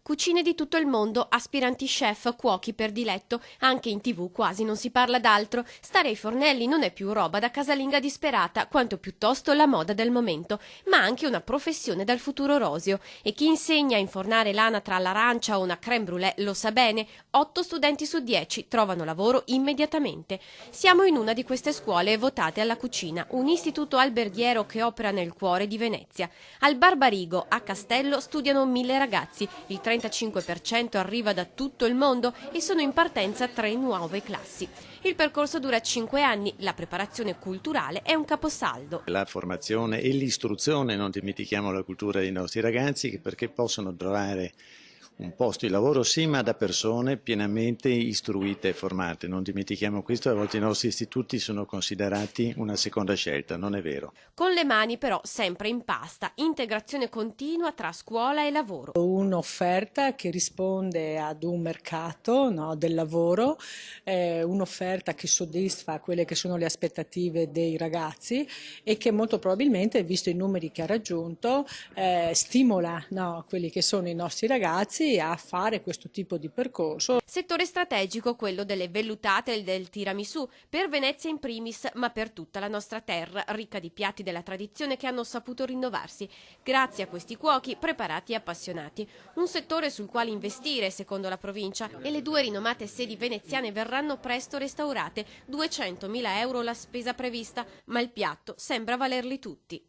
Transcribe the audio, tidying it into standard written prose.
Cucine di tutto il mondo, aspiranti chef, cuochi per diletto, anche in TV quasi non si parla d'altro. Stare ai fornelli non è più roba da casalinga disperata, quanto piuttosto la moda del momento, ma anche una professione dal futuro roseo. E chi insegna a infornare l'anatra all'arancia o una crème brûlée lo sa bene, 8 studenti su 10 trovano lavoro immediatamente. Siamo in una di queste scuole votate alla cucina, un istituto alberghiero che opera nel cuore di Venezia. Al Barbarigo, a Castello, studiano 1000 ragazzi, il 35% arriva da tutto il mondo e sono in partenza 3 nuove classi. Il percorso dura 5 anni, la preparazione culturale è un caposaldo. La formazione e l'istruzione, non dimentichiamo la cultura dei nostri ragazzi, perché possono trovare un posto di lavoro sì, ma da persone pienamente istruite e formate. Non dimentichiamo questo, a volte i nostri istituti sono considerati una seconda scelta, non è vero. Con le mani però sempre in pasta, integrazione continua tra scuola e lavoro. Un'offerta che risponde ad un mercato, no, del lavoro, un'offerta che soddisfa quelle che sono le aspettative dei ragazzi e che molto probabilmente, visto i numeri che ha raggiunto, stimola, no, quelli che sono i nostri ragazzi a fare questo tipo di percorso. Settore strategico quello delle vellutate e del tiramisù, per Venezia in primis, ma per tutta la nostra terra, ricca di piatti della tradizione che hanno saputo rinnovarsi, grazie a questi cuochi preparati e appassionati. Un settore sul quale investire, secondo la provincia, e le 2 rinomate sedi veneziane verranno presto restaurate, 200.000 euro la spesa prevista, ma il piatto sembra valerli tutti.